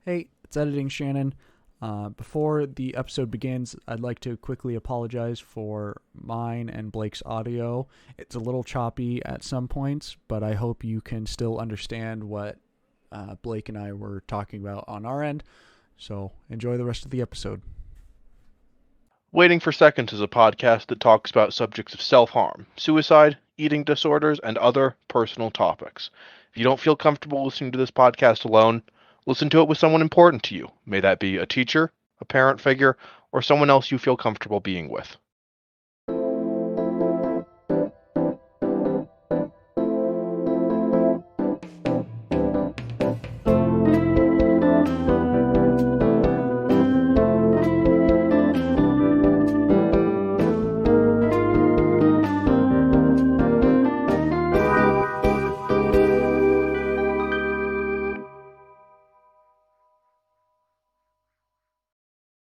Hey, it's editing Shannon. Before the episode begins, I'd like to quickly apologize for mine and Blake's audio. It's a little choppy at some points, but I hope you can still understand what Blake and I were talking about on our end. So enjoy the rest of the episode. Waiting for Seconds is a podcast that talks about subjects of self-harm, suicide, eating disorders, and other personal topics. If you don't feel comfortable listening to this podcast alone, listen to it with someone important to you. May that be a teacher, a parent figure, or someone else you feel comfortable being with.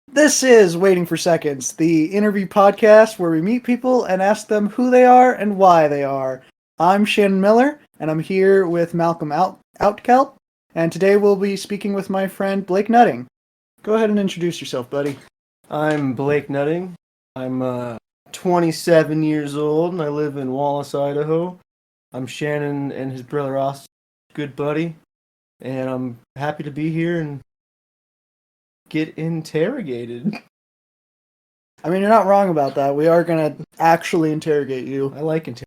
This is Waiting for Seconds, the interview podcast where we meet people and ask them who they are and why they are. I'm Shannon Miller, and I'm here with Malcolm Outkelp, and today we'll be speaking with my friend Blaik Nutting. Go ahead and introduce yourself, buddy. I'm Blaik Nutting. I'm 27 years old, and I live in Wallace, Idaho. I'm Shannon and his brother Austin's good buddy, and I'm happy to be here and get interrogated. I mean, you're not wrong about that. We are going to actually interrogate you. I like interrogation.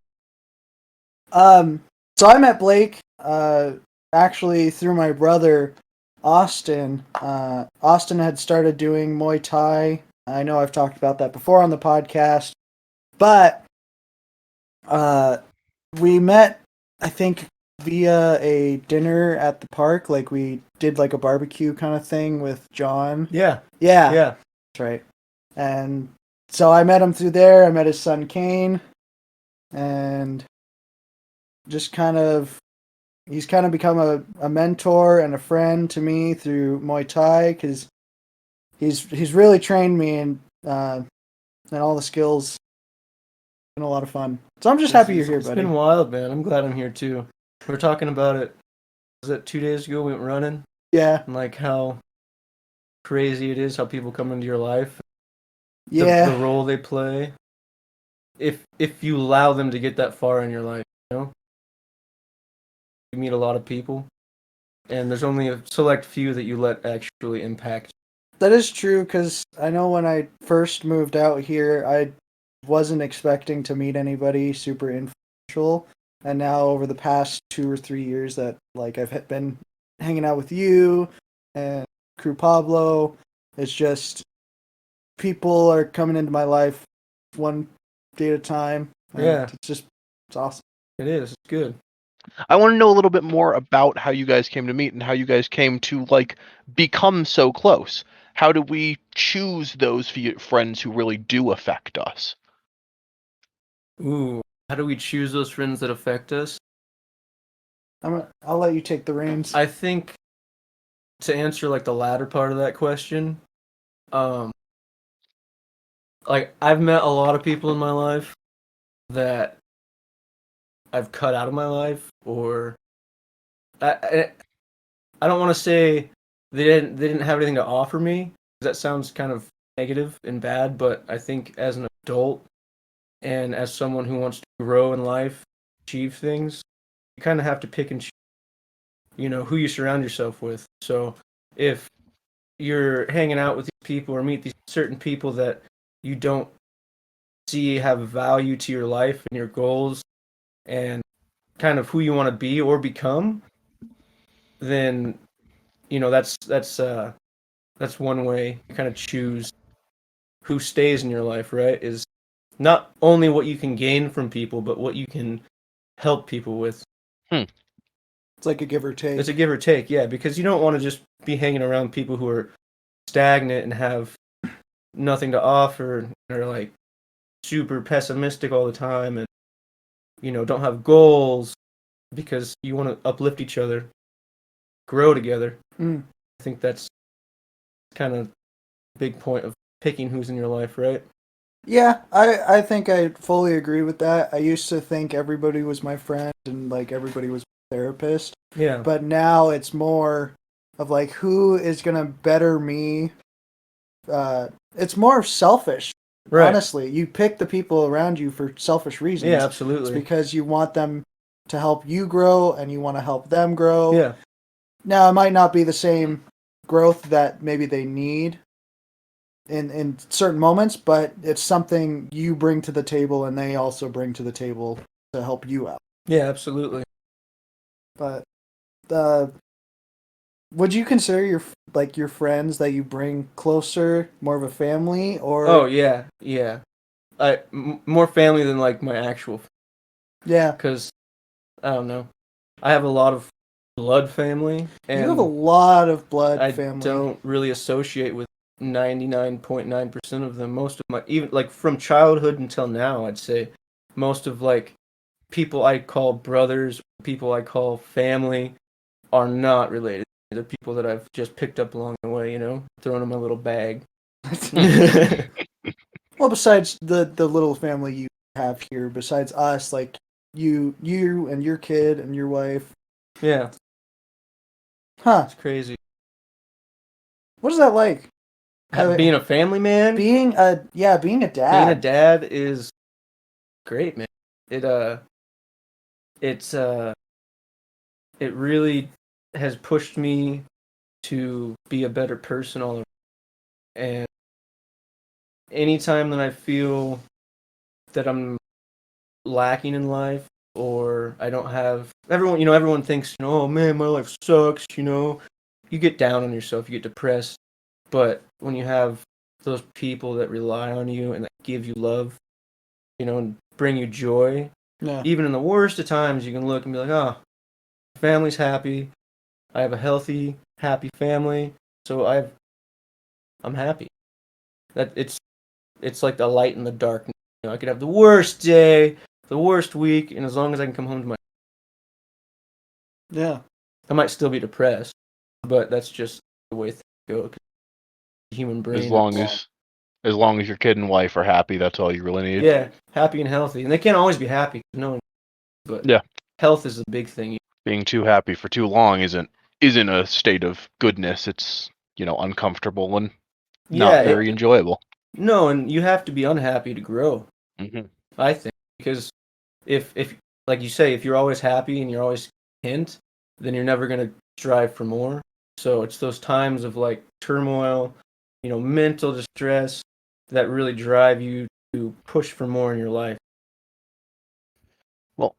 So I met Blake, actually through my brother, Austin. Austin had started doing Muay Thai. I know I've talked about that before on the podcast, but we met, I think, via a dinner at the park. Like, we did like a barbecue kind of thing with John. Yeah, Yeah, yeah. that's right. And so I met him through there. I met his son Kane, and just he's kind of become a mentor and a friend to me through Muay Thai, because he's really trained me and all the skills. It's been a lot of fun. So I'm just happy you're here, It's buddy. been wild, man. I'm glad I'm here too. We were talking about it. Was it 2 days ago? We went running, Yeah, and like how crazy it is how people come into your life. yeah. The role they play. If you allow them to get that far in your life, you meet a lot of people, and there's only a select few that you let actually impact. That is true, because I know when I first moved out here, I wasn't expecting to meet anybody super influential. And now over the past 2 or 3 years that like I've been hanging out with you and Crew Pablo, it's just people are coming into my life one day at a time. And Yeah. it's awesome. It is. It's good. I want to know a little bit more about how you guys came to meet and how you guys came to become so close. How do we choose those friends who really do affect us? Ooh, how do we choose those friends that affect us? I'll let you take the reins. I think to answer like the latter part of that question, like I've met a lot of people in my life that I've cut out of my life, or I don't want to say they didn't have anything to offer me. That sounds kind of negative and bad, but I think as an adult and as someone who wants to grow in life, achieve things, you kind of have to pick and choose, who you surround yourself with. So if you're hanging out with these people or meet these certain people that you don't see have value to your life and your goals and kind of who you want to be or become, then that's one way you kind of choose who stays in your life, right? Is not only what you can gain from people, but what you can help people with. It's like a give or take. It's a give or take, yeah, because you don't want to just be hanging around people who are stagnant and have nothing to offer and are like super pessimistic all the time and don't have goals, because you want to uplift each other, grow together. Mm. I think that's kind of a big point of picking who's in your life, right? Yeah, I think I fully agree with that. I used to think everybody was my friend and like everybody was my therapist, Yeah. but now it's more of like who is gonna better me. It's more selfish. Right. Honestly, you pick the people around you for selfish reasons. Yeah, It's absolutely. because you want them to help you grow and you want to help them grow. Yeah. Now, it might not be the same growth that maybe they need in certain moments, but it's something you bring to the table and they also bring to the table to help you out. Yeah, absolutely. But would you consider your friends that you bring closer more of a family, or Oh yeah, yeah. More family than like my actual, yeah, because I don't know. I have a lot of blood family, you have a and lot of blood I family. don't really associate with 99.9% of them. Most of my, even like from childhood until now, I'd say most of like people I call brothers, people I call family, are not related. They're people that I've just picked up along the way, thrown in my little bag. Well, besides the little family you have here, besides us, like you and your kid and your wife, Yeah, huh? it's crazy. What is that like? Being a family man, Being a dad. being a dad is great, man. It it's it really has pushed me to be a better person all around. And anytime that I feel that I'm lacking in life, or I don't have everyone thinks, oh man, my life sucks, you get down on yourself, you get depressed. But when you have those people that rely on you and that give you love, and bring you joy, Yeah. even in the worst of times, you can look and be like, oh, family's happy. I have a healthy, happy family, so I'm happy. That it's like the light in the darkness. I could have the worst day, the worst week, and as long as I can come home to Yeah. I might still be depressed, but that's just the way things go. 'Cause the human brain. As long as your kid and wife are happy, that's all you really need. Yeah, happy and healthy, and they can't always be happy. No one, but Yeah. health is a big thing. Being too happy for too long isn't a state of goodness. It's uncomfortable and not very enjoyable. No, and you have to be unhappy to grow. Mm-hmm. I think, because if like you say, if you're always happy and you're always content, then you're never gonna strive for more. So it's those times of like turmoil, mental distress, that really drive you to push for more in your life. Well,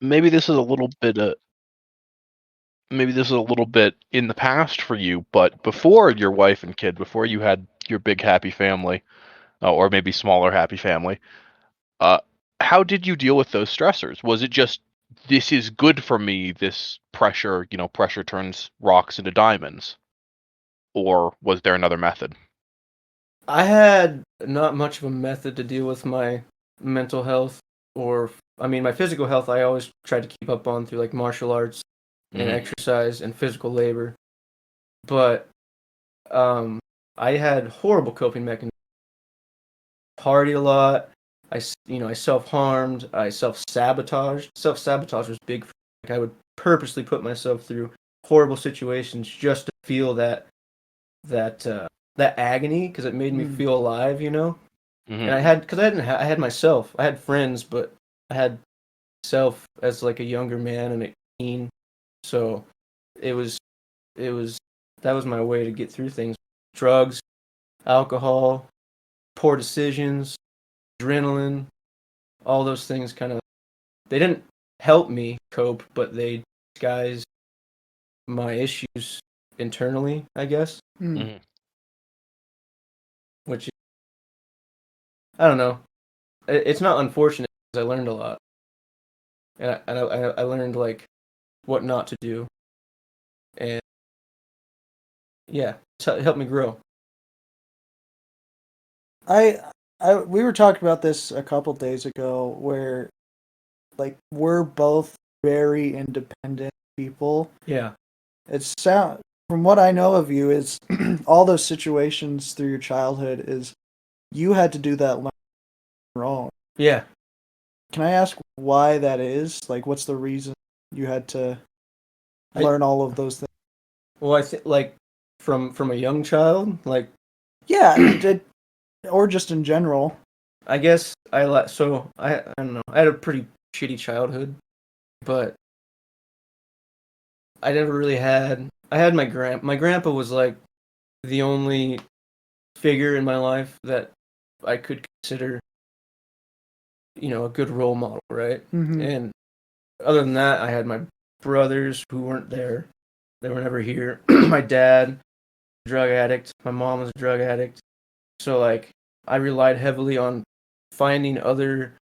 maybe this is a little bit in the past for you, but before your wife and kid, before you had your big happy family, or maybe smaller happy family, uh, how did you deal with those stressors? Was it just, this is good for me, this pressure, pressure turns rocks into diamonds? Or was there another method? I had not much of a method to deal with my mental health, or I mean my physical health. I always tried to keep up on through like martial arts and exercise and physical labor. But I had horrible coping mechanisms. Party a lot. I self-harmed. I self-sabotaged. Self-sabotage was big. Like I would purposely put myself through horrible situations just to feel that that agony, because it made me feel alive. And I had, because I had myself. I had friends, but I had self as like a younger man and a teen. So it was it was that was my way to get through things. Drugs, alcohol, poor decisions, adrenaline, all those things they didn't help me cope, but they disguised my issues internally, I guess. Mm-hmm. Which, I don't know. It's not unfortunate, because I learned a lot. And I learned like what not to do. And yeah, it helped me grow. We were talking about this a couple days ago, where like we're both very independent people. Yeah. From what I know of you, is all those situations through your childhood is you had to do that on your own. Yeah. Can I ask why that is? Like, what's the reason you had to learn all of those things? Well, I think like from a young child, like Yeah, or just in general. I guess I don't know. I had a pretty shitty childhood, but I never really had. I had my grandpa was like the only figure in my life that I could consider, a good role model, right? Hmm. And other than that, I had my brothers who weren't there. They were never here. My dad, drug addict. My mom was a drug addict. So like I relied heavily on finding other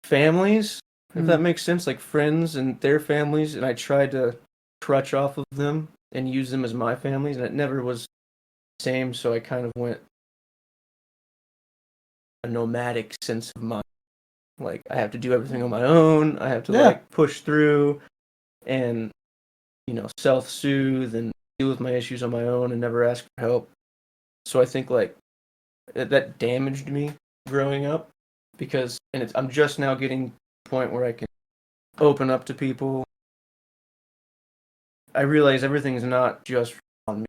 families, if that makes sense, like friends and their families, and I tried to crutch off of them and use them as my families, and it never was the same, so I kind of went a nomadic sense of mind. Like I have to do everything on my own. I have to Yeah. like push through and self-soothe and deal with my issues on my own and never ask for help. So I think like that damaged me growing up because I'm just now getting to the point where I can open up to people. I realize everything is not just on me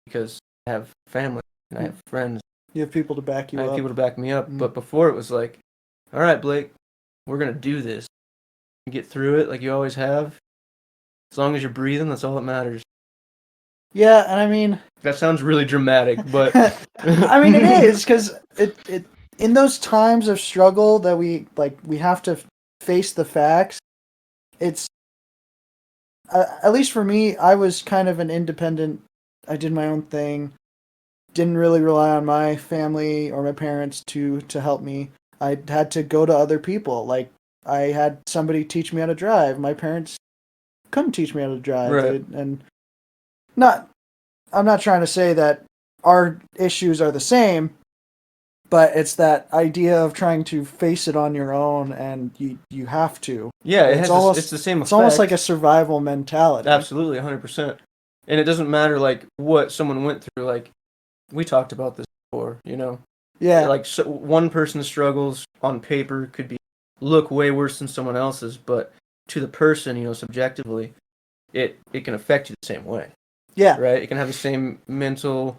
because I have family and I have friends. You have people to back I you have up. people to back me up. Mm. But before it was like, all right, Blake, we're gonna do this. Get through it like you always have. As long as you're breathing, that's all that matters. Yeah, and I mean, That sounds really dramatic, but I mean, it is because it in those times of struggle that we have to face the facts. It's at least for me, I was kind of an independent. I did my own thing. Didn't really rely on my family or my parents to help me. I had to go to other people. Like I had somebody teach me how to drive. My parents couldn't teach me how to drive. Right. And not I'm not trying to say that our issues are the same, but it's that idea of trying to face it on your own, and you have to. Yeah, It's the same it's almost like effect. a survival mentality. Absolutely, 100%. And it doesn't matter like what someone went through. Like we talked about this before, Yeah, like so one person's struggles on paper could be look way worse than someone else's, but to the person, subjectively, it can affect you the same way, yeah, right? It can have the same mental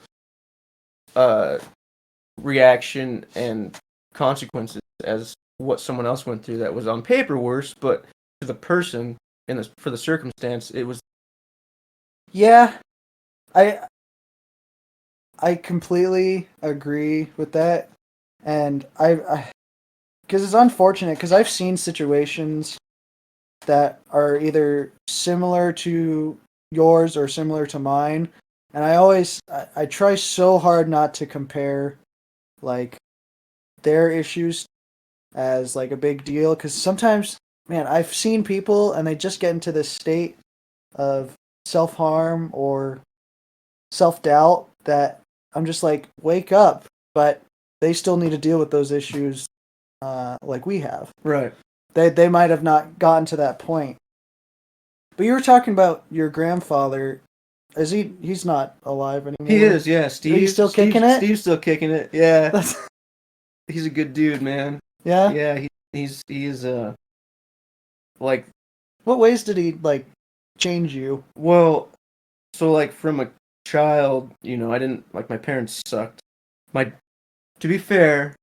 uh reaction and consequences as what someone else went through that was on paper worse, but to the person for the circumstance, it was. yeah. I I completely agree with that, and I because it's unfortunate because I've seen situations that are either similar to yours or similar to mine, and I try so hard not to compare like their issues as like a big deal because sometimes, man, I've seen people and they just get into this state of self harm or self doubt that I'm just like, wake up, but they still need to deal with those issues like we have. Right. They might have not gotten to that point. But you were talking about your grandfather. Is he's not alive anymore? He is, yeah. He's still kicking it? Steve's still kicking it. Yeah. That's He's a good dude, man. yeah. Yeah, he is like, What ways did he like change you? well, so like from a child, I didn't like my parents sucked. My To be fair,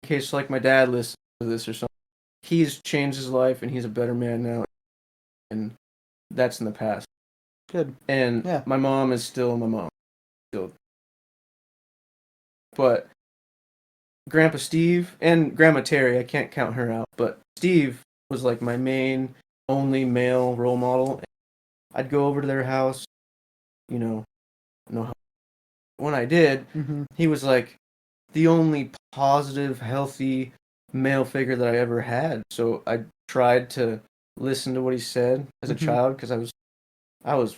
in case like my dad listens to this or something, he's changed his life and he's a better man now, and that's in the past. Good. And Yeah. my mom is still my mom, still. But Grandpa Steve and Grandma Terry, I can't count her out, but Steve was like my main only male role model. I'd go over to their house, you know how when I did, Mm-hmm. he was like the only positive, healthy male figure that I ever had. So I tried to listen to what he said as a Mm-hmm. child because I was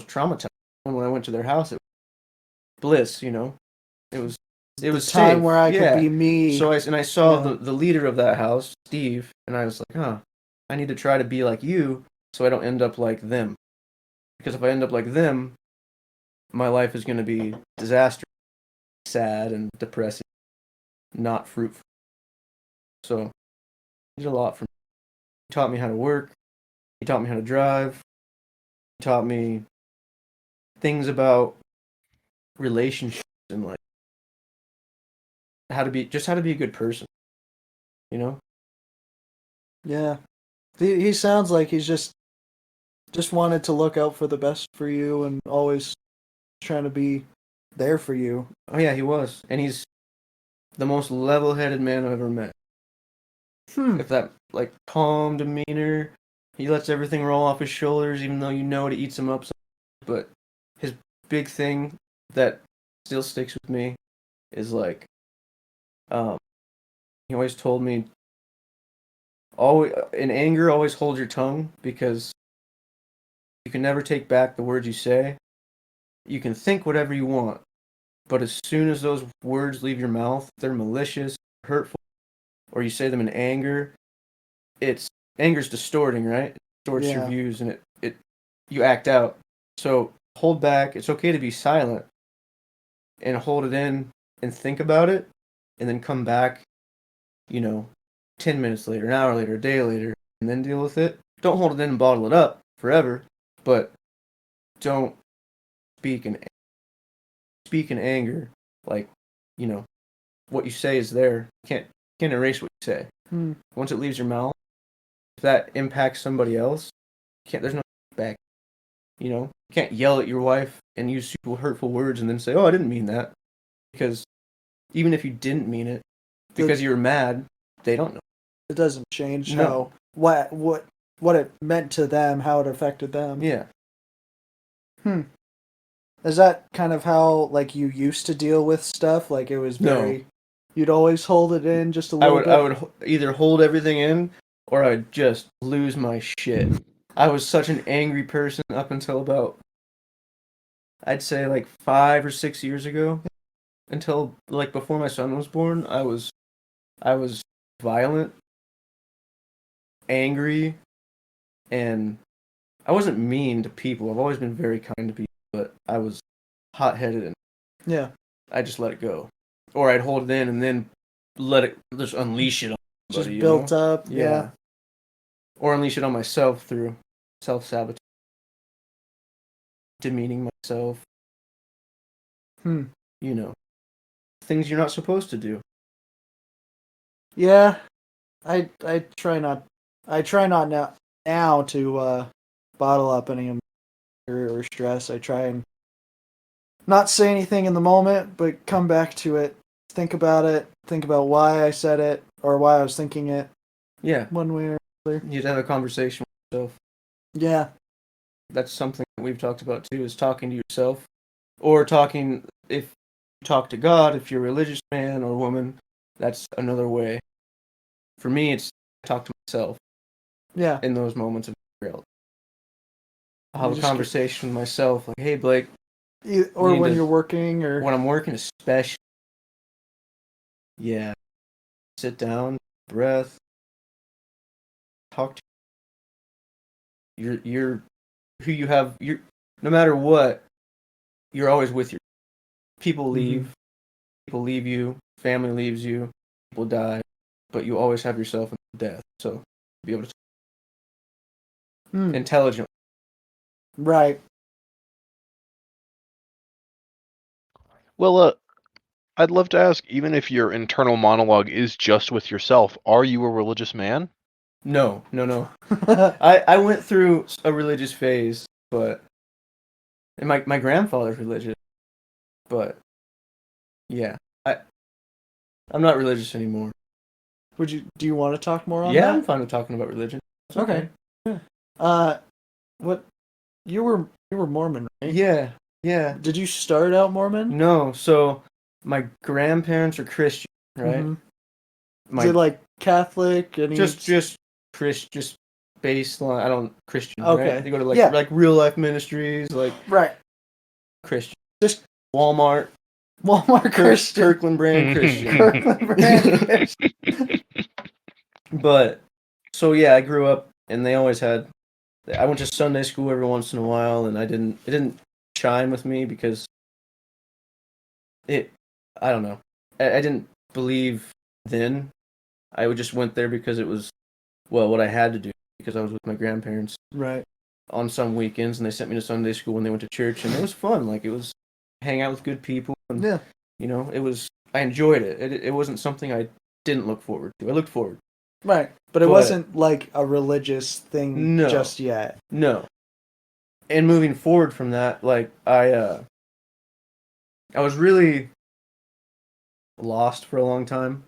traumatized. And when I went to their house, it was bliss, It was it was The time safe. where I could Yeah. be me. So I saw Yeah. the leader of that house, Steve, and I was like, huh, I need to try to be like you so I don't end up like them. Because if I end up like them, my life is going to be disastrous, sad and depressing, not fruitful. So he did a lot for me. He taught me how to work. He taught me how to drive. He taught me things about relationships and like how to be a good person, you know? Yeah. He sounds like he's just wanted to look out for the best for you and always trying to be there for you. Oh yeah, he was. And he's the most level-headed man I've ever met. If that like calm demeanor, he lets everything roll off his shoulders even though you know it eats him up. But his big thing that still sticks with me is like he always told me always in anger always hold your tongue because you can never take back the words you say. You can think whatever you want, but as soon as those words leave your mouth, they're malicious, hurtful, or you say them in anger, it's anger's distorting, right? It distorts your Yeah. views and it you act out. So hold back. It's okay to be silent and hold it in and think about it and then come back, 10 minutes later, an hour later, a day later, and then deal with it. Don't hold it in and bottle it up forever, but don't speak in anger. Like, what you say is there. You can't erase what you say. Once it leaves your mouth, if that impacts somebody else, there's no back. You can't yell at your wife and use super hurtful words and then say, "Oh, I didn't mean that," because even if you didn't mean it, because you were mad, they don't know. It doesn't change No. how what it meant to them, how it affected them. Yeah. Is that kind of how like you used to deal with stuff? Like it was very you'd always hold it in just a little bit. I would either hold everything in or I would just lose my shit. I was such an angry person up until about, I'd say like 5 or 6 years ago, until like before my son was born. I was violent, angry, and I wasn't mean to people. I've always been very kind to people, but I was hot-headed and Yeah. I just let it go. Or I'd hold it in and then just unleash it on somebody, Just built up. Yeah. Or unleash it on myself through self-sabotage, demeaning myself. Things you're not supposed to do. Yeah. I try not now to bottle up any of my anger or stress. I try and not say anything in the moment, but come back to it. Think about why I said it or why I was thinking it. Yeah. One way or another. You'd have a conversation with yourself. Yeah. That's something that we've talked about too, is talking to yourself. Or if you talk to God, if you're a religious man or woman, that's another way. For me, it's talk to myself. Yeah. In those moments of guilt. I'll have a just conversation with myself, like, "Hey, Blake." Or when you're working, or when I'm working, especially. Yeah. Sit down, breath, talk to you're who you have. You're no matter what, you're always with your people. People leave you, family leaves you, people die, but you always have yourself in death. So be able to intelligent. Right. Well, I'd love to ask, even if your internal monologue is just with yourself, are you a religious man? No. I went through a religious phase, but and my grandfather's religious, but yeah, I'm not religious anymore. Do you want to talk more on that? that? Yeah, I'm fine with talking about religion. It's okay. What you were Mormon, right? Yeah. Did you start out Mormon? No, so my grandparents are Christian, right? Is it like Catholic? Just Christian, just baseline. I don't Christian. Okay. Right? They go to like real life ministries, like right. Christian. Just Walmart Christian. Kirkland brand Christian. Kirkland brand Christian. But so yeah, I grew up and they always had. I went to Sunday school every once in a while, and it didn't chime with me because I don't know. I didn't believe then. I just went there because it was, well, what I had to do because I was with my grandparents. Right. on some weekends, and they sent me to Sunday school when they went to church, and it was fun. Like, it was hang out with good people, and Yeah. you know, I enjoyed it. It wasn't something I didn't look forward to. I looked forward. Right. But it But- wasn't like a religious thing No. just yet. No. And moving forward from that, like I was really lost for a long time,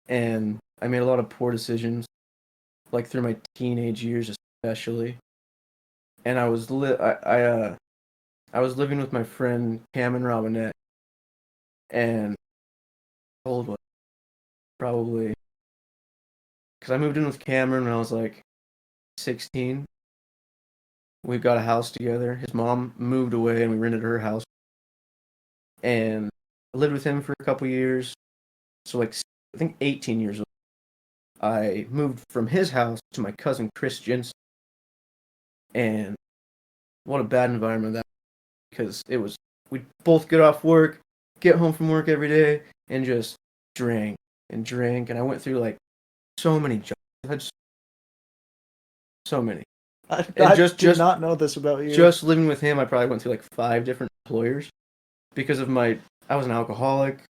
and I made a lot of poor decisions, like through my teenage years especially. And I was I was living with my friend Cam and Robinette, and how old was I? Probably because I moved in with Cameron when I was like 16. We got a house together. His mom moved away, and we rented her house. And I lived with him for a couple years. So, like, I think 18 years old, I moved from his house to my cousin Chris Jensen. And what a bad environment that was, because it was, we'd both get off work, get home from work every day, and just drank and drank. And I went through, like, so many jobs. I had so many. I did not know this about you. Just living with him, I probably went through, like, 5 different employers because of I was an alcoholic.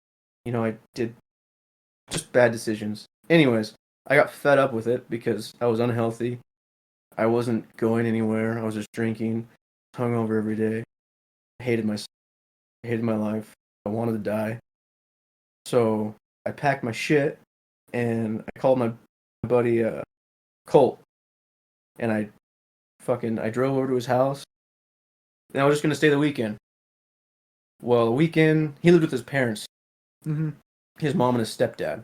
You know, I did just bad decisions. Anyways, I got fed up with it because I was unhealthy. I wasn't going anywhere. I was just drinking, hungover every day. I hated myself. I hated my life. I wanted to die. So I packed my shit and I called my buddy Colt, and I drove over to his house, and I was just gonna stay the weekend. Well, the weekend he lived with his parents, Mm-hmm. his mom and his stepdad,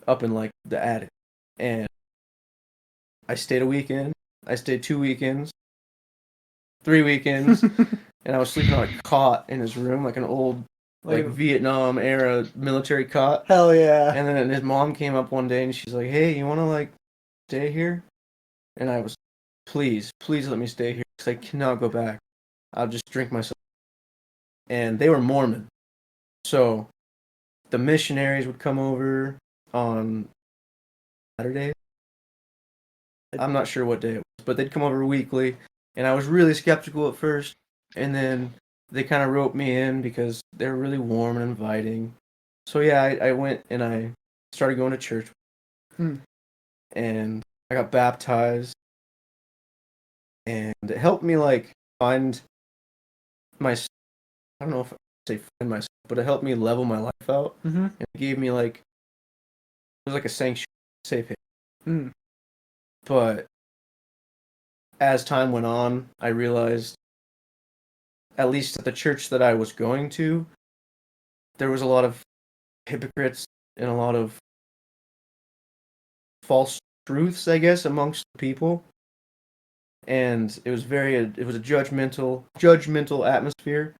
up in like the attic, and I stayed a weekend. I stayed 2 weekends, 3 weekends, and I was sleeping on a cot in his room, like an old, like Vietnam era military cot. Hell yeah. And then his mom came up one day and she's like, "Hey, you want to like stay here?" And I was, please let me stay here because I cannot go back. I'll just drink myself. And they were Mormon, so the missionaries would come over on Saturday. I'm not sure what day it was, but they'd come over weekly, and I was really skeptical at first, and then they kind of roped me in because they were really warm and inviting. So yeah, I went and I started going to church, and I got baptized, and it helped me like find my, I don't know if I say find myself, but it helped me level my life out, Mm-hmm. and it gave me like, it was like a sanctuary, safe haven. But as time went on, I realized, at least at the church that I was going to, there was a lot of hypocrites and a lot of false truths, I guess, amongst the people. And it was it was a judgmental atmosphere,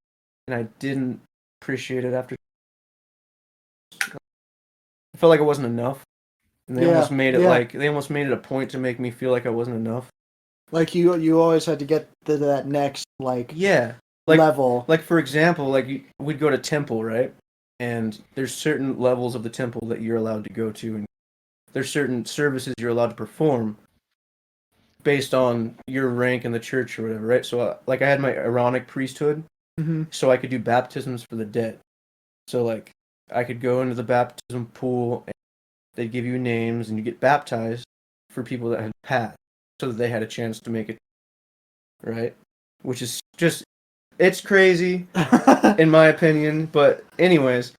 and I didn't appreciate it after. I felt like it wasn't enough, and they almost made it a point to make me feel like I wasn't enough. Like you always had to get to that next like Like, level. Like, for example, like we'd go to temple, right? And there's certain levels of the temple that you're allowed to go to, and there's certain services you're allowed to perform based on your rank in the church or whatever, right? So, like, I had my Aaronic priesthood, so I could do baptisms for the dead. So, like, I could go into the baptism pool, and they'd give you names, and you get baptized for people that had passed, so that they had a chance to make it, right? Which is just, it's crazy, in my opinion. But anyways,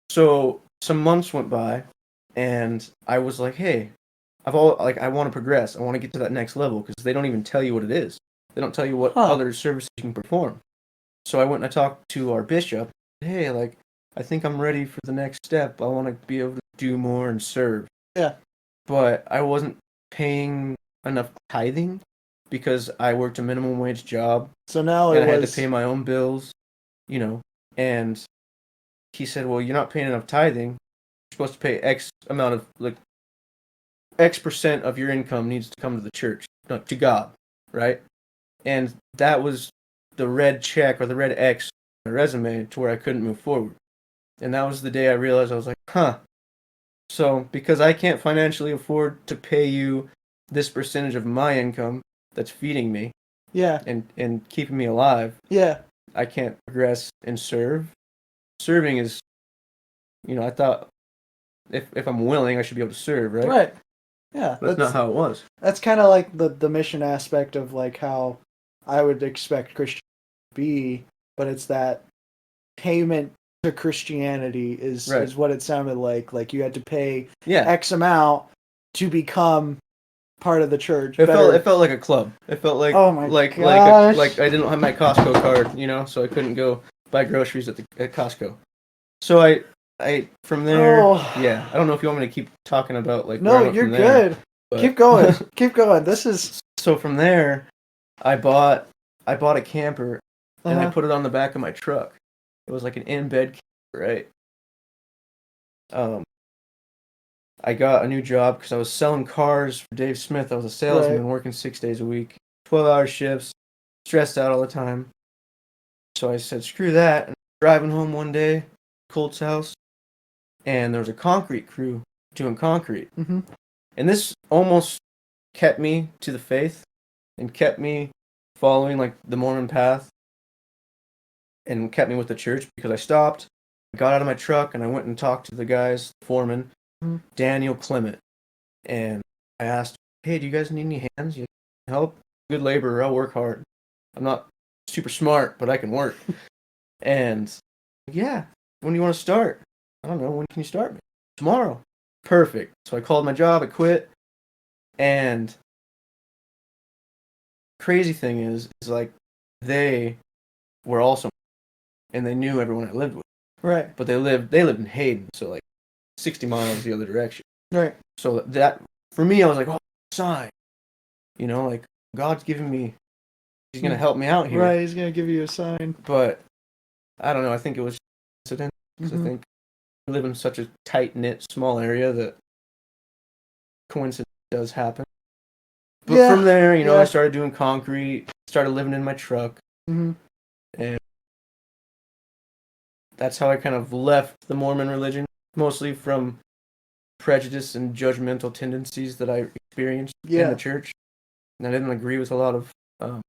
so some months went by, and I was like, hey, I want to progress. I want to get to that next level, because they don't even tell you what it is. They don't tell you what other services you can perform. So I went and I talked to our bishop. Hey, like, I think I'm ready for the next step. I want to be able to do more and serve. Yeah. But I wasn't paying enough tithing because I worked a minimum wage job. So now I had to pay my own bills, you know. And he said, well, you're not paying enough tithing. You're supposed to pay X amount of, like, X percent of your income needs to come to the church, to God, right? And that was the red check or the red X on my resume to where I couldn't move forward. And that was the day I realized, I was like, so because I can't financially afford to pay you this percentage of my income, that's feeding me Yeah. and keeping me alive, Yeah. I can't progress and serve. Serving is, I thought if I'm willing, I should be able to serve, right? Right. Yeah. That's not how it was. That's kind of like the mission aspect of like how I would expect Christianity to be, but it's that payment to Christianity is what it sounded like. Like you had to pay X amount to become part of the church. It felt like a club. It felt like like I didn't have my Costco card, so I couldn't go buy groceries at Costco. So I from there, I don't know if you want me to keep talking about like no, you're good. Keep going. Keep going. This is so from there, I bought a camper and I put it on the back of my truck. It was like an in-bed camper, right? I got a new job because I was selling cars for Dave Smith. I was a salesman working 6 days a week, 12-hour shifts, stressed out all the time. So I said, screw that. And driving home one day, Colt's house, and there was a concrete crew doing concrete. Mm-hmm. And this almost kept me to the faith and kept me following like the Mormon path and kept me with the church because I stopped, got out of my truck, and I went and talked to the guys, the foreman, Daniel Clement. And I asked, hey, do you guys need any hands? You need help? Good laborer, I'll work hard. I'm not super smart, but I can work. And yeah, when do you want to start? I don't know, when can you start? Tomorrow. Perfect. So I called my job, I quit, and crazy thing is like they were also, and they knew everyone I lived with. Right. But they lived in Hayden, so like 60 miles the other direction. Right. So that, for me, I was like, oh, sign. Like, God's giving me, he's going to help me out here. Right, he's going to give you a sign. But, I don't know, I think it was accident. Because I think I live in such a tight-knit, small area that coincidence does happen. But from there, I started doing concrete, started living in my truck. Mm-hmm. And that's how I kind of left the Mormon religion, mostly from prejudice and judgmental tendencies that I experienced in the church. And I didn't agree with a lot of, well,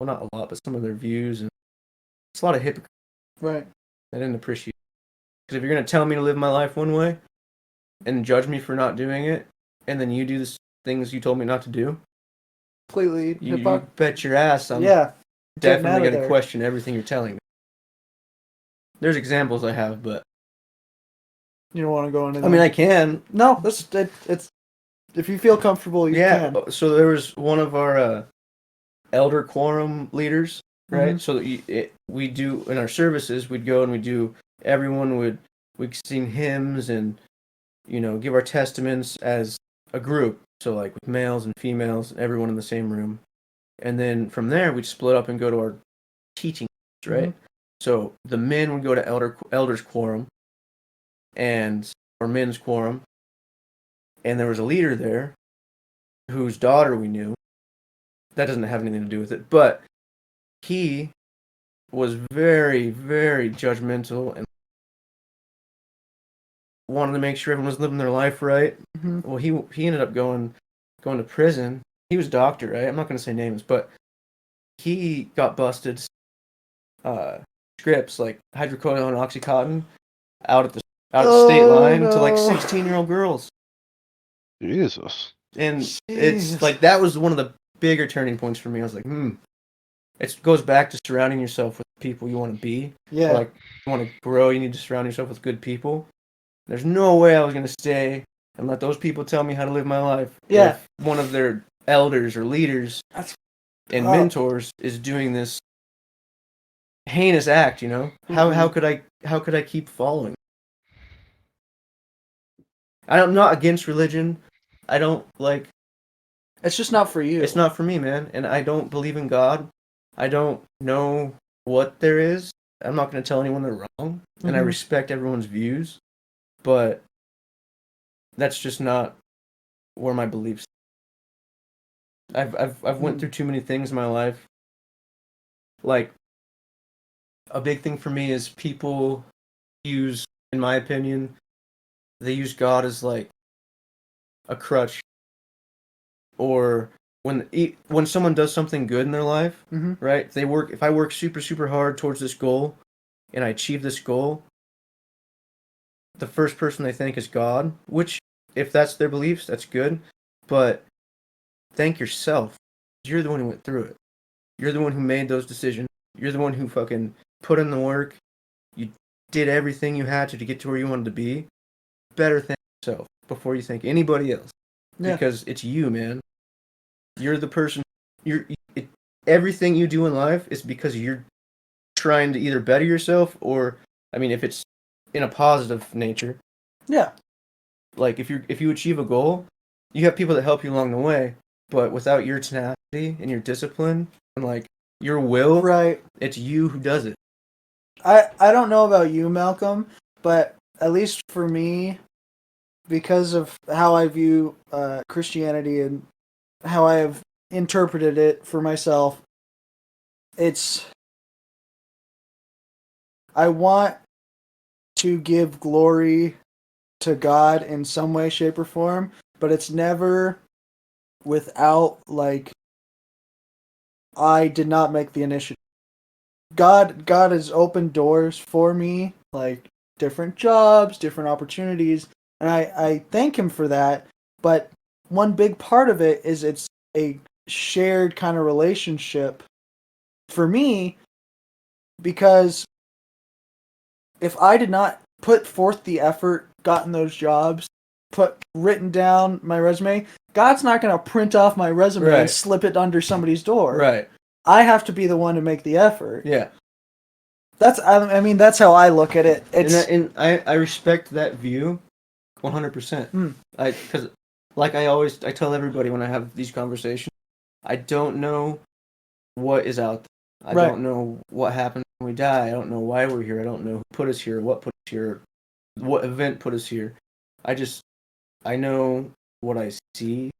not a lot, but some of their views. And it's a lot of hypocrisy. Right. I didn't appreciate it. Because if you're going to tell me to live my life one way and judge me for not doing it, and then you do the things you told me not to do, completely, you bet your ass I'm definitely going to question everything you're telling me. There's examples I have, but you don't want to go into. I mean, I can. No, it's if you feel comfortable, you can. Yeah. So there was one of our elder quorum leaders, right? Mm-hmm. So we do in our services, we'd go and we'd sing hymns and give our testaments as a group. So like with males and females, everyone in the same room, and then from there we'd split up and go to our teaching, right? Mm-hmm. So the men would go to elders quorum, and or men's quorum, and there was a leader there, whose daughter we knew. That doesn't have anything to do with it, but he was very, very judgmental and wanted to make sure everyone was living their life right. Mm-hmm. Well, he ended up going to prison. He was a doctor, right? I'm not going to say names, but he got busted scripts like hydrocodone and oxycontin out at the state line to like 16-year-old girls. Jesus. And it's like that was one of the bigger turning points for me. I was like, it goes back to surrounding yourself with people you want to be. Yeah. Like, you want to grow, you need to surround yourself with good people. There's no way I was going to stay and let those people tell me how to live my life. Yeah. If one of their elders or leaders and mentors is doing this heinous act, Mm-hmm. How could I keep following? I'm not against religion. I don't like. It's just not for you. It's not for me, man. And I don't believe in God. I don't know what there is. I'm not going to tell anyone they're wrong. Mm-hmm. And I respect everyone's views. But that's just not where my beliefs. I've went through too many things in my life. Like, a big thing for me is people use, in my opinion, they use God as like a crutch. Or when someone does something good in their life, Mm-hmm. right? If I work super super hard towards this goal, and I achieve this goal, the first person they thank is God. Which, if that's their beliefs, that's good. But thank yourself. You're the one who went through it. You're the one who made those decisions. You're the one who fucking put in the work. You did everything you had to get to where you wanted to be. Better thank yourself before you thank anybody else. Yeah. Because it's you, man. You're the person. Everything you do in life is because you're trying to either better yourself or, I mean, if it's in a positive nature, Yeah. like if you achieve a goal, you have people that help you along the way. But without your tenacity and your discipline and like your will, Right. it's you who does it. I don't know about you, Malcolm, but at least for me, because of how I view Christianity and how I have interpreted it for myself, I want to give glory to God in some way, shape, or form, but it's never without, like, I did not make the initiative. God has opened doors for me, like different jobs, different opportunities, and I thank him for that. But one big part of it is it's a shared kind of relationship for me, because if I did not put forth the effort, gotten those jobs, written down my resume, God's not going to print off my resume and Right. slip it under somebody's door. Right. I have to be the one to make the effort. Yeah. I mean, that's how I look at it. And I respect that view 100%. Because like I tell everybody when I have these conversations, I don't know what is out there. I Right. don't know what happens when we die. I don't know why we're here. I don't know who put us here, what put us here, what event put us here. I know what I see.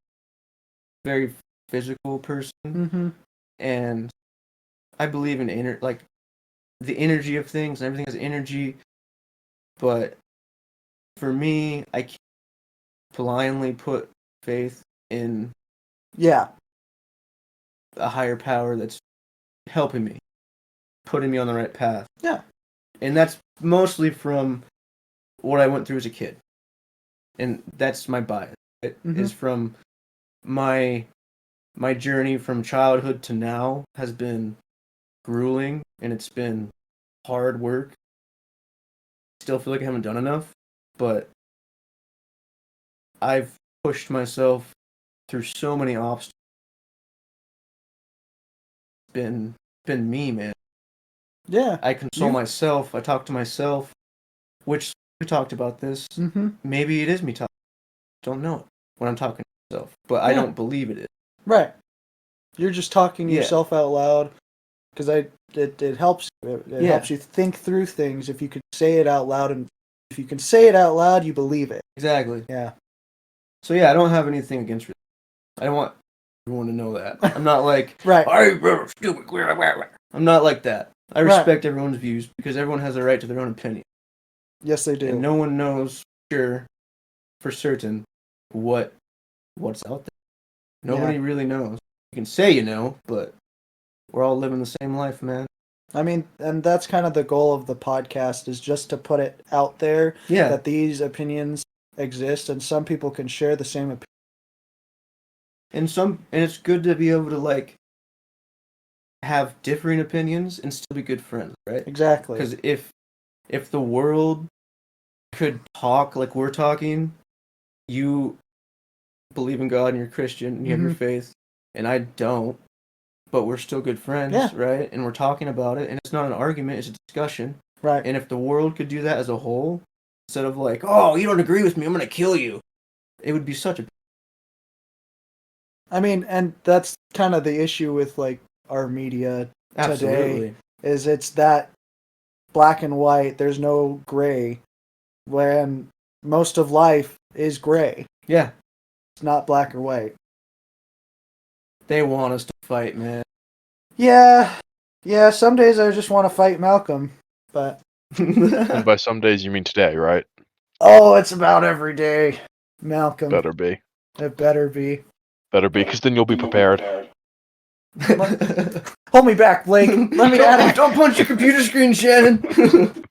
Very physical person. Mm-hmm. And I believe in like the energy of things, and everything has energy. But for me, I can't blindly put faith in Yeah. a higher power that's helping me, putting me on the right path. Yeah. And that's mostly from what I went through as a kid. And that's my bias. It is from my journey from childhood to now has been grueling, and it's been hard work. Still feel like I haven't done enough, but I've pushed myself through so many obstacles. Been me, man. Yeah. I console myself. I talk to myself, which we talked about this. Mm-hmm. Maybe it is me talking. Don't know it when I'm talking to myself, but I don't believe it is. Right. You're just talking Yeah. yourself out loud, because it helps. It helps you think through things if you could say it out loud, and if you can say it out loud, you believe it. Exactly. Yeah. So yeah, I don't have anything against religion. I don't want everyone to know that. I'm not like Right. stupid. I'm not like that. I respect everyone's views because everyone has a right to their own opinion. Yes, they do. And no one knows for certain what's out there. Nobody really knows. You can say you know, but we're all living the same life, man. I mean, and that's kind of the goal of the podcast, is just to put it out there that these opinions exist, and some people can share the same opinion. And it's good to be able to like have differing opinions and still be good friends, right? Exactly. Because if the world could talk like we're talking, you believe in God and you're Christian and you have your faith, and I don't, but we're still good friends, right? And we're talking about it, and it's not an argument, it's a discussion. Right. And if the world could do that as a whole, instead of like, oh, you don't agree with me, I'm going to kill you, it would be such a... I mean, and that's kind of the issue with like our media today, is it's that black and white, there's no gray, when most of life is gray. Yeah. It's not black or white. They want us to fight, man. Yeah, some days I just want to fight Malcolm, but... And by some days you mean today, right? Oh, it's about every day, Malcolm. Better be. It better be. Better be, because then you'll be prepared. Hold me back, Blake. Let me add it. Don't punch your computer screen, Shannon.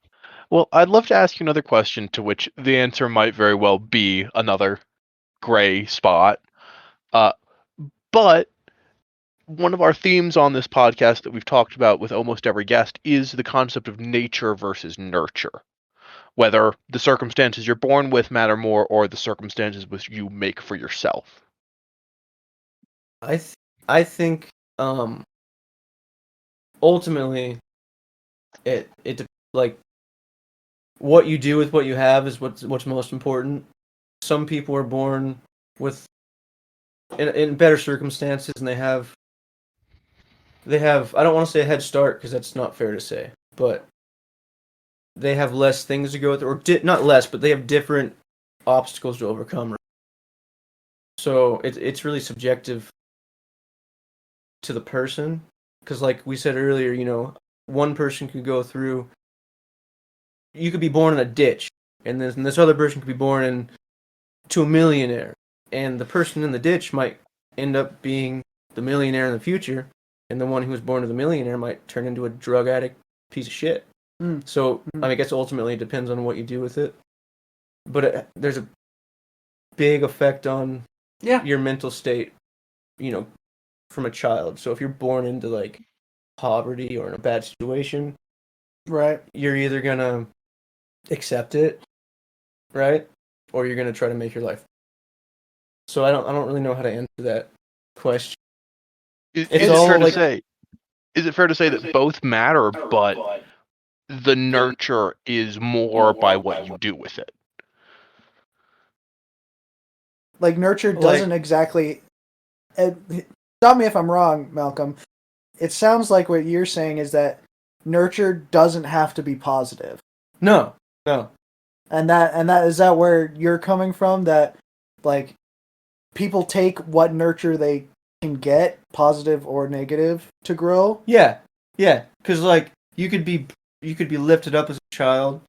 Well, I'd love to ask you another question to which the answer might very well be another gray spot. But one of our themes on this podcast that we've talked about with almost every guest is the concept of nature versus nurture. Whether the circumstances you're born with matter more or the circumstances which you make for yourself. I think ultimately it like what you do with what you have is what's most important. Some people are born with in better circumstances and they have I don't want to say a head start because that's not fair to say, but they have less things to go through, or not less, but they have different obstacles to overcome. So it's really subjective to the person, because like we said earlier, you know, one person could go through. You could be born in a ditch, and then this other person could be born to a millionaire, and the person in the ditch might end up being the millionaire in the future, and the one who was born to the millionaire might turn into a drug addict piece of shit. So I mean, I guess ultimately it depends on what you do with it, but there's a big effect on your mental state, you know, from a child. So if you're born into like poverty or in a bad situation, right, you're either gonna accept it, right, or you're gonna try to make your life. So I don't really know how to answer that question. Is it fair to say that both matter, but the nurture is more by what you do with it? Like nurture doesn't exactly. Stop me if I'm wrong, Malcolm. It sounds like what you're saying is that nurture doesn't have to be positive. No. And that is that where you're coming from? That like people take what nurture they can get, positive or negative, to grow. Yeah. Because like you could be lifted up as a child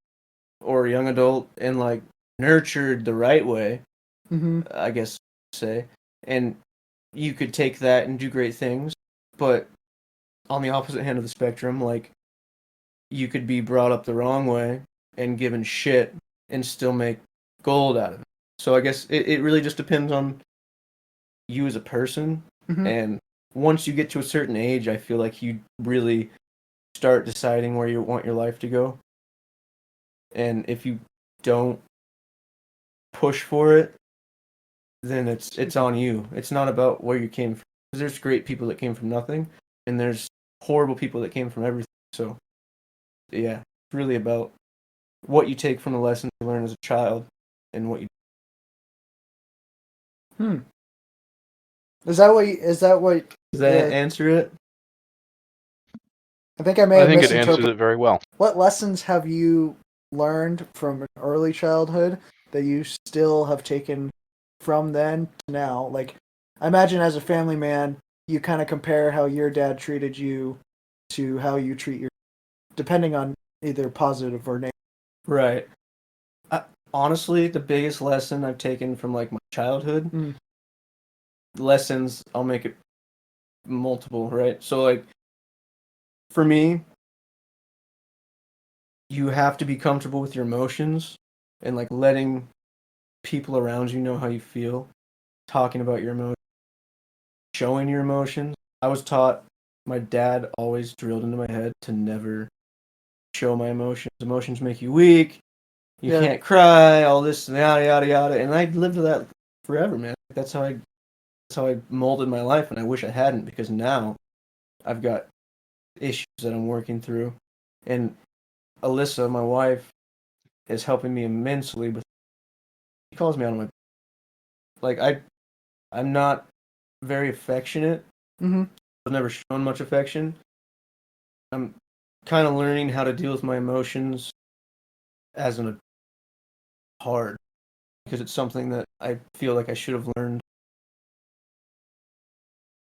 or a young adult and like nurtured the right way. I guess say, and you could take that and do great things. But on the opposite hand of the spectrum, like you could be brought up the wrong way and given shit and still make gold out of it. So I guess it really just depends on you as a person. And once you get to a certain age, I feel like you really start deciding where you want your life to go. And if you don't push for it, then it's on you. It's not about where you came from. Because there's great people that came from nothing, and there's horrible people that came from everything. So, yeah, it's really about what you take from the lessons you learn as a child and what you. Is that what? Does that answer it? I think I may have it answers misinterpreted. it very well. What lessons have you learned from early childhood that you still have taken from then to now? Like, I imagine as a family man, you kind of compare how your dad treated you to how you treat your, depending on either positive or negative. Right. Honestly, the biggest lesson I've taken from like my childhood, lessons, I'll make it multiple, right? So like, for me, you have to be comfortable with your emotions and like letting people around you know how you feel, talking about your emotions, showing your emotions. I was taught, my dad always drilled into my head to never show my emotions. Emotions make you weak. You can't cry, all this and yada yada yada. And I lived with that forever, man. That's how I molded my life, and I wish I hadn't, because now I've got issues that I'm working through. And Alyssa, my wife, is helping me immensely with. She calls me out on my. Like I'm not very affectionate. I've never shown much affection. I'm kind of learning how to deal with my emotions as an hard, because it's something that I feel like I should have learned.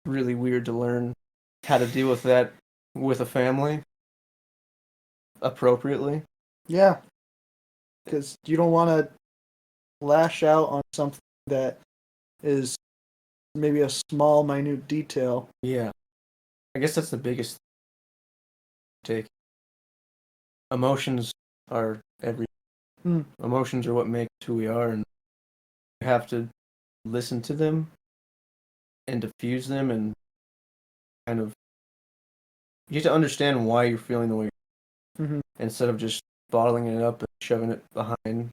Really weird to learn how to deal with that with a family appropriately. Yeah, because you don't want to lash out on something that is maybe a small, minute detail. Yeah. I guess that's the biggest take. Emotions are everything. Emotions are what make who we are, and you have to listen to them and diffuse them, and kind of you have to understand why you're feeling the way instead of just bottling it up and shoving it behind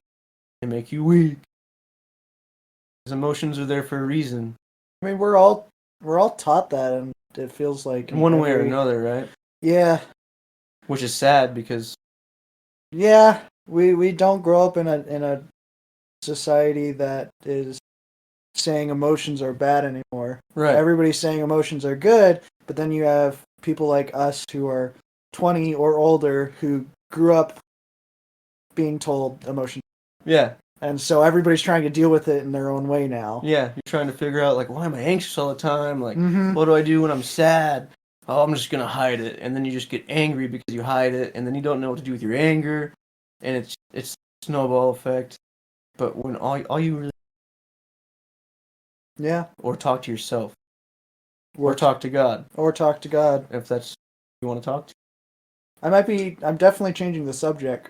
and make you weak. Because emotions are there for a reason. I mean, we're all taught that, and it feels like In one way or another, right? Yeah. Which is sad because we don't grow up in a society that is saying emotions are bad anymore. Right. Everybody's saying emotions are good, but then you have people like us who are 20 or older who grew up being told emotions. Yeah. And so everybody's trying to deal with it in their own way now. Yeah, you're trying to figure out, like, why am I anxious all the time? Like, Mhm. what do I do when I'm sad? Oh, I'm just gonna hide it, and then you just get angry because you hide it, and then you don't know what to do with your anger, and it's snowball effect. But when all you really or talk to yourself, or talk to God, if that's who you want to talk to. I'm definitely changing the subject.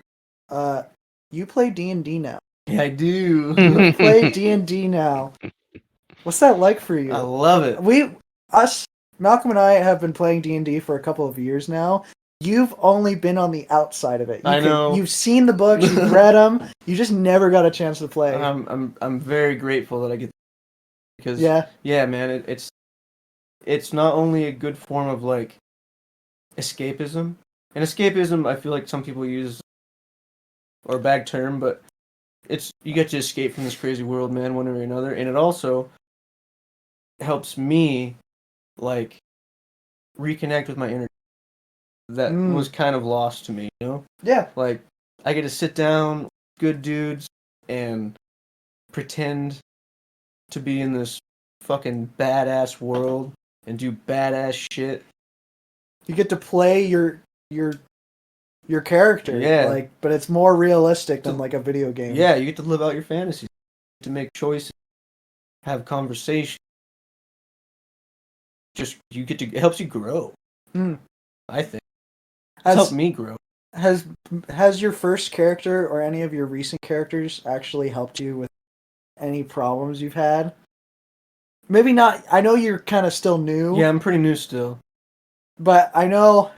You play D&D now. Yeah, I do. You play D&D now. What's that like for you? I love it. Malcolm and I have been playing D&D for a couple of years now. You've only been on the outside of it. I know. You've seen the books, you've read them. You just never got a chance to play. I'm very grateful that I get because man, it's not only a good form of like escapism, and escapism I feel like some people use or a bad term, but it's you get to escape from this crazy world, man, one way or another, and it also helps me like reconnect with my inner that was kind of lost to me, you know? Yeah. Like I get to sit down with good dudes and pretend to be in this fucking badass world and do badass shit. You get to play your character. Yeah. But it's more realistic than like a video game. Yeah, you get to live out your fantasies, to make choices, have conversations. Just it helps you grow. I think. It's helped me grow. Has your first character or any of your recent characters actually helped you with any problems you've had? Maybe not. I know you're kind of still new. Yeah, I'm pretty new still. But I know,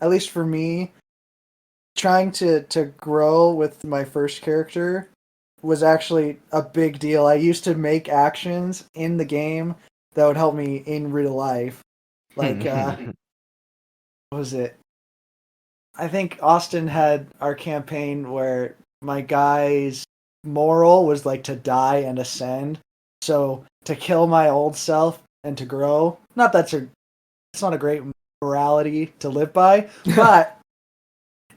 at least for me, trying to grow with my first character was actually a big deal. I used to make actions in the game that would help me in real life. Like, what was it? I think Austin had our campaign where my guy's moral was like to die and ascend. So to kill my old self and to grow. It's not a great morality to live by, but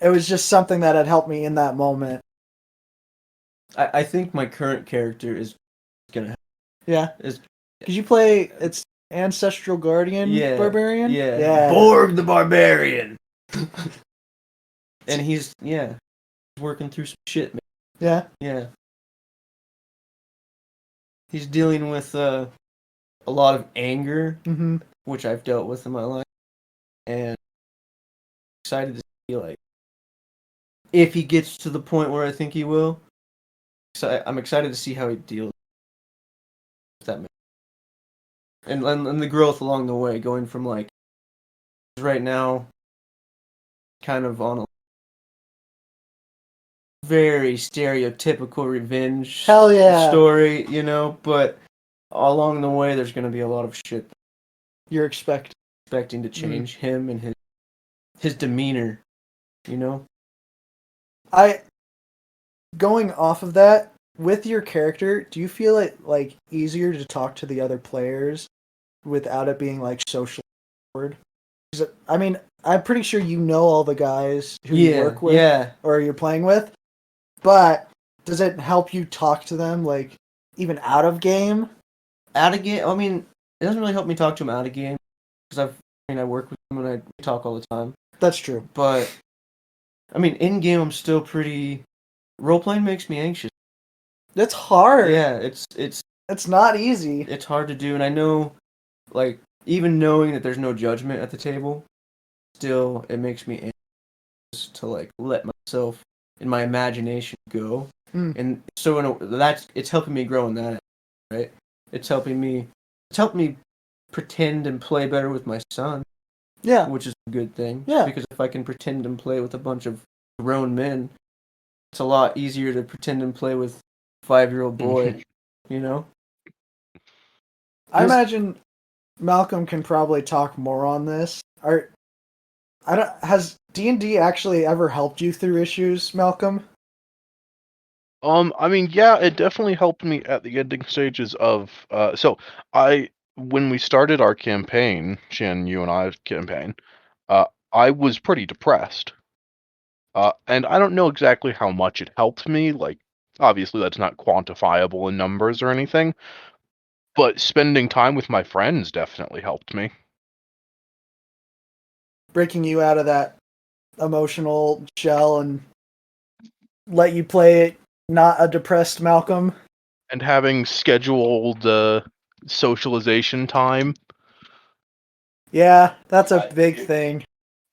it was just something that had helped me in that moment. I think my current character is gonna help. Yeah. Because you play it's Ancestral Guardian Barbarian? Yeah. Borg the Barbarian. And he's working through some shit, man. Yeah. Yeah. He's dealing with a lot of anger, which I've dealt with in my life, and excited to see like if he gets to the point where I think he will. So I'm excited to see how he deals with that, and the growth along the way, going from like right now, kind of on a very stereotypical revenge story, you know, but along the way there's going to be a lot of shit you're expecting to change him and his demeanor, you know. Going off of that, with your character, do you feel it like easier to talk to the other players without it being like social awkward? I mean, I'm pretty sure you know all the guys who you work with or you're playing with, but does it help you talk to them like even out of game? Out of game, I mean, it doesn't really help me talk to them out of game because I work with them and I talk all the time. That's true. But I mean, in game, I'm still pretty. Role playing makes me anxious. That's hard. Yeah, it's It's not easy. It's hard to do, and I know, like, even knowing that there's no judgment at the table, still it makes me anxious to like let myself in my imagination go. And so it's helping me grow in that, right? It's helping me pretend and play better with my son. Yeah. Which is a good thing. Yeah. Because if I can pretend and play with a bunch of grown men, it's a lot easier to pretend and play with a 5-year-old boy, you know? I imagine Malcolm can probably talk more on this. Has D&D actually ever helped you through issues, Malcolm? I mean, yeah, it definitely helped me at the ending stages of, when we started our campaign, Shannon, you and I's campaign, I was pretty depressed. And I don't know exactly how much it helped me, like, obviously that's not quantifiable in numbers or anything, but spending time with my friends definitely helped me. Breaking you out of that emotional shell and let you play it not a depressed Malcolm. And having scheduled socialization time. Yeah, that's a big thing.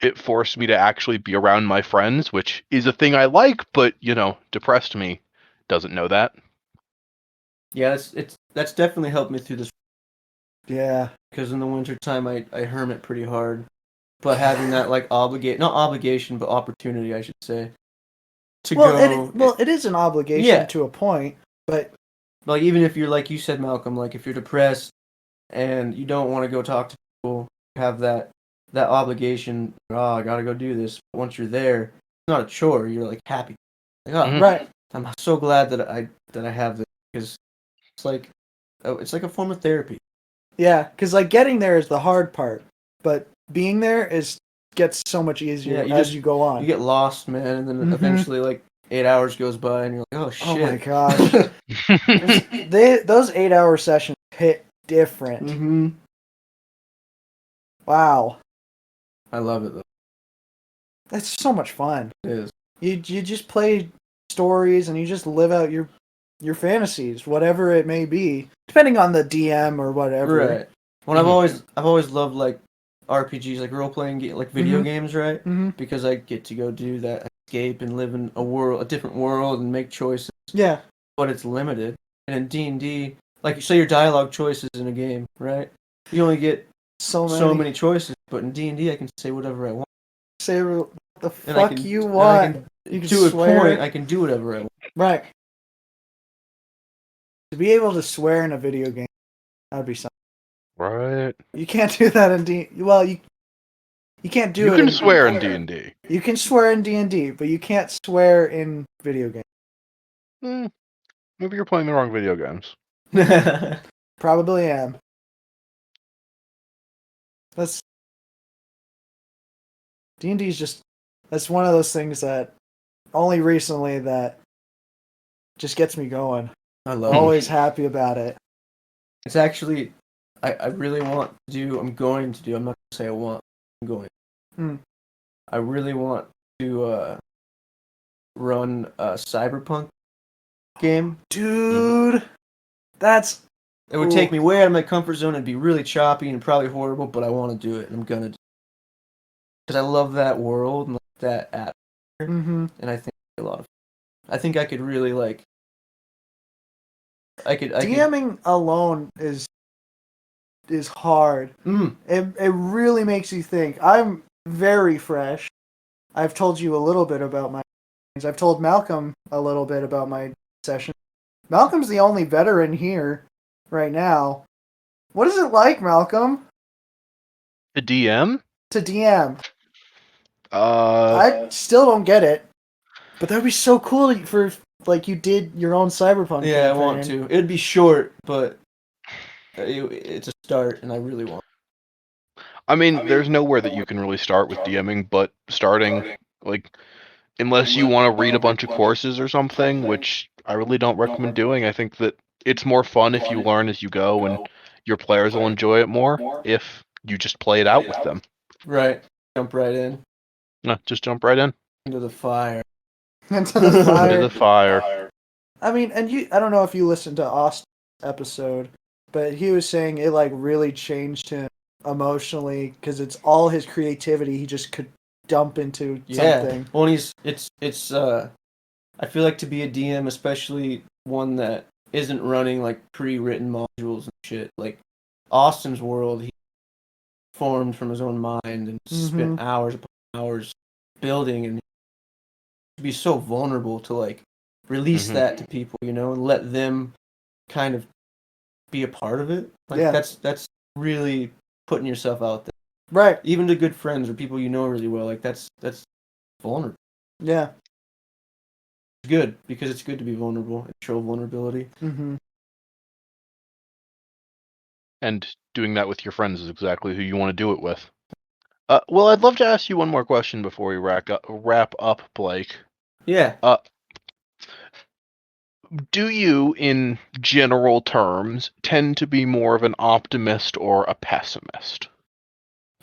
It forced me to actually be around my friends, which is a thing I like, but, depressed me doesn't know that. Yeah, that's definitely helped me through this. Yeah. Because in the wintertime, I hermit pretty hard. But having that, like, not obligation, but opportunity, I should say, to go. It is an obligation to a point, but... Like, even if you're, like you said, Malcolm, like, if you're depressed and you don't want to go talk to people, you have that obligation, oh, I gotta go do this. But once you're there, it's not a chore, you're, like, happy. Like, oh, right. I'm so glad that I have this, because it's like a form of therapy. Yeah, because, like, getting there is the hard part, but being there gets so much easier as you go on. You get lost, man, and then eventually, like, 8 hours goes by, and you're like, oh, shit. Oh, my gosh. Those 8-hour sessions hit different. Mm-hmm. Wow. I love it, though. That's so much fun. It is. You just play stories, and you just live out your fantasies, whatever it may be, depending on the DM or whatever. Right. Well, I've always loved, like, RPGs, like role-playing like video games, right? Mm-hmm. Because I get to go do that escape and live in a different world and make choices. Yeah. But it's limited. And in D&D, like, you say your dialogue choices in a game, right? You only get so many choices, but in D&D I can say whatever I want. Say what the fuck you want. You can to swear. A point, I can do whatever I want. Right. To be able to swear in a video game, that would be something. Right. You can't do that in D. Well, you can't do it. You can swear in D&D. You can swear in D&D, but you can't swear in video games. Maybe you're playing the wrong video games. Probably am. D&D is that's one of those things that only recently that just gets me going. I love Always it. happy about it. It's actually, I really want to do, I'm going to do, I'm not going to say I want, I'm going. I really want to run a cyberpunk game. Dude, that's... It would take me way out of my comfort zone. It'd be really choppy and probably horrible, but I want to do it, and I'm going to do it. Because I love that world and that atmosphere, and I think it'd be a lot of fun. I think I could really, like... DMing alone is hard. It really makes you think. I'm very fresh. I've told you a little bit about my things. I've told Malcolm a little bit about my session. Malcolm's the only veteran here right now. What is it like, Malcolm? To DM? To DM. I still don't get it. But that would be so cool for, like, you did your own cyberpunk campaign. I want to. It'd be short, but it's a start, and I really want. I mean, there's nowhere that you can really start with DMing, but starting, like, unless you want to read a bunch of courses or something, which I really don't recommend doing. I think that it's more fun if you learn as you go, and your players will enjoy it more if you just play it out with them. Right. Jump right in. No, just jump right in. Into the fire. Into the fire. Into the fire. I mean, and I don't know if you listened to Austin episode, but he was saying it like really changed him emotionally because it's all his creativity he just could dump into something. Well, it's I feel like to be a DM, especially one that isn't running like pre-written modules and shit, like Austin's world, he formed from his own mind and spent hours upon hours building, and to be so vulnerable to like release that to people, you know, and let them kind of be a part of it. Like that's really putting yourself out there. Right. Even to good friends or people you know really well, like that's vulnerable. Yeah. It's good because it's good to be vulnerable and show vulnerability. Mm-hmm. And doing that with your friends is exactly who you want to do it with. Well, I'd love to ask you one more question before we wrap up, Blake. Yeah. Do you, in general terms, tend to be more of an optimist or a pessimist?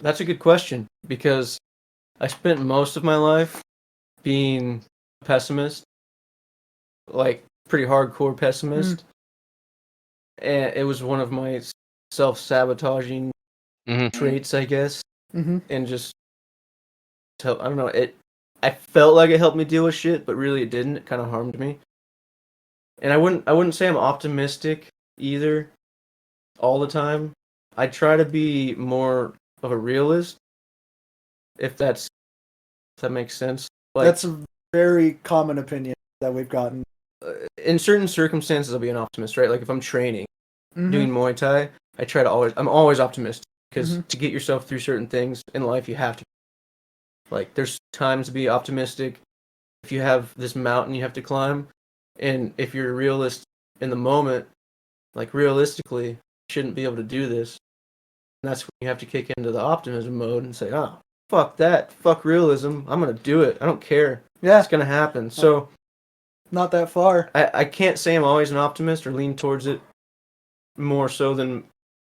That's a good question because I spent most of my life being a pessimist, like pretty hardcore pessimist. And it was one of my self-sabotaging traits, I guess. And just I don't know, I felt like it helped me deal with shit, but really it didn't. It kind of harmed me. And I wouldn't say I'm optimistic either all the time. I try to be more of a realist, if that makes sense. Like, that's a very common opinion that we've gotten. In certain circumstances, I'll be an optimist, right? Like if I'm training, doing Muay Thai, I'm always optimistic because to get yourself through certain things in life, you have to. Like there's times to be optimistic. If you have this mountain you have to climb, and if you're a realist in the moment, like realistically, you shouldn't be able to do this. And that's when you have to kick into the optimism mode and say, oh, fuck that. Fuck realism. I'm going to do it. I don't care. Yeah. It's going to happen. So, not that far. I can't say I'm always an optimist or lean towards it more so than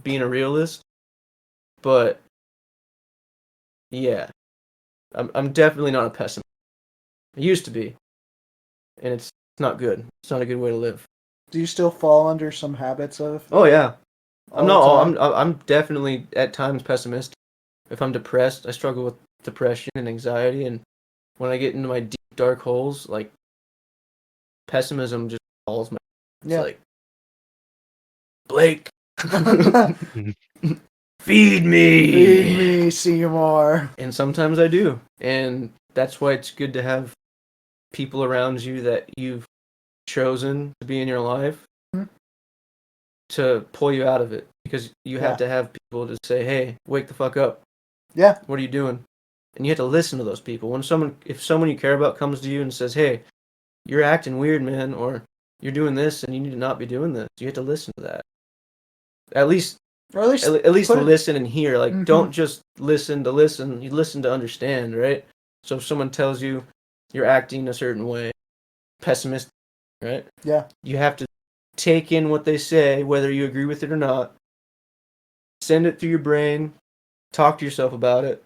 being a realist. But, yeah. I'm definitely not a pessimist. I used to be. And it's not good. It's not a good way to live. Do you still fall under some habits of? Oh yeah, I'm definitely at times pessimistic. If I'm depressed, I struggle with depression and anxiety, and when I get into my deep dark holes, like pessimism just calls my. It's like, Blake, feed me, feed me, Seymour. And sometimes I do, and that's why it's good to have people around you that you've chosen to be in your life to pull you out of it, because you have to have people to say, hey, wake the fuck up. Yeah. What are you doing? And you have to listen to those people. If someone you care about comes to you and says, hey, you're acting weird, man, or you're doing this and you need to not be doing this, you have to listen to that. At least listen and hear. Like, don't just listen to listen. You listen to understand, right? So if someone tells you you're acting a certain way, pessimistic, right? Yeah. You have to take in what they say, whether you agree with it or not. Send it through your brain. Talk to yourself about it.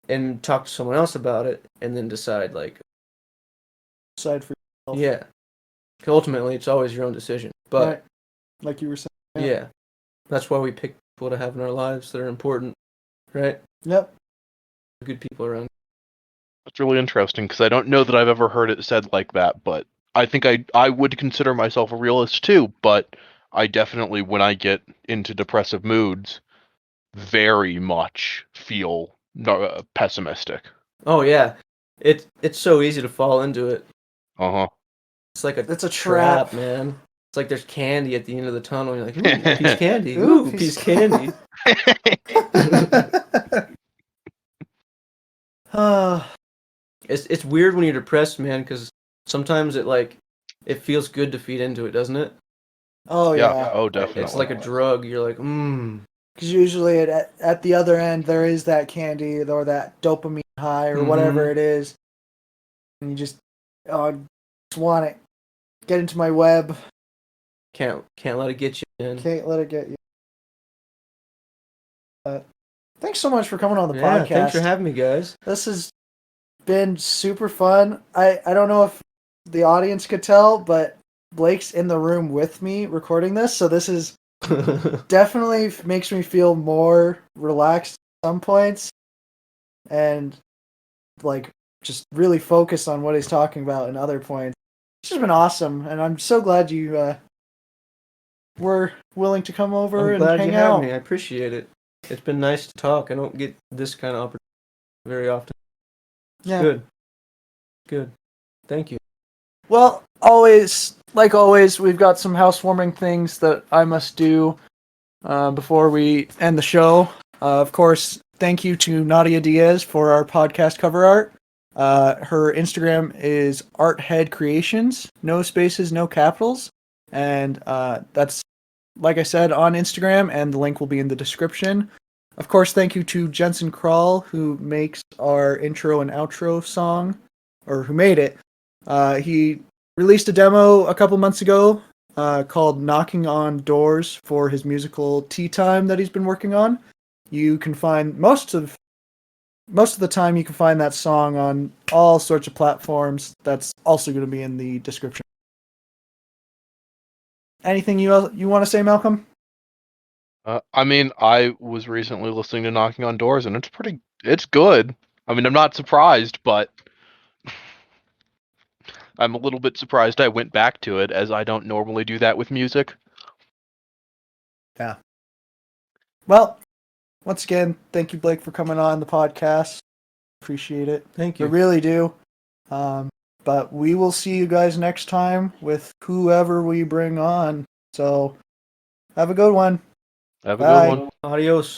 And talk to someone else about it. And then decide, like... Decide for yourself. Yeah. Ultimately, it's always your own decision. But... Right. Like you were saying. Yeah. That's why we pick people to have in our lives that are important. Right? Yep. Good people around. That's really interesting, because I don't know that I've ever heard it said like that, but I think I would consider myself a realist too, but I definitely, when I get into depressive moods, very much feel pessimistic. Oh, yeah. It's so easy to fall into it. Uh-huh. It's like it's a trap, man. It's like there's candy at the end of the tunnel. You're like, ooh, piece of candy. Ooh, piece of candy. It's weird when you're depressed, man, because sometimes it feels good to feed into it, doesn't it? Oh yeah. Oh, definitely. It's like a drug. You're like, Because usually at the other end there is that candy or that dopamine high or whatever it is, and you just want it. Get into my web. Can't let it get you, man. Can't let it get you. Thanks so much for coming on the podcast. Thanks for having me, guys. This has been super fun. I don't know if the audience could tell, but Blake's in the room with me recording this, so this is definitely makes me feel more relaxed at some points, and like just really focused on what he's talking about in other points. It's just been awesome, and I'm so glad you were willing to come over I'm and glad hang you had out. me. I appreciate it. It's been nice to talk. I don't get this kind of opportunity very often. It's Yeah. good. Good. Thank you. Well, like always, we've got some housewarming things that I must do before we end the show. Of course, thank you to Nadia Diaz for our podcast cover art. Her Instagram is Arthead Creations, no spaces, no capitals, and that's, like I said, on Instagram, and the link will be in the description. Of course, thank you to Jensen Kral, who makes our intro and outro song, or who made it. He released a demo a couple months ago called Knocking on Doors for his musical Tea Time that he's been working on. You can find most of the time you can find that song on all sorts of platforms. That's also going to be in the description. Anything you want to say, Malcolm? I mean, I was recently listening to Knocking on Doors, and it's good. I mean, I'm not surprised, but I'm a little bit surprised I went back to it, as I don't normally do that with music. Yeah. Well, once again, thank you, Blake, for coming on the podcast. Appreciate it. Thank I you. really do. But we will see you guys next time with whoever we bring on. So have a good one. Have a Bye. good one. Adios.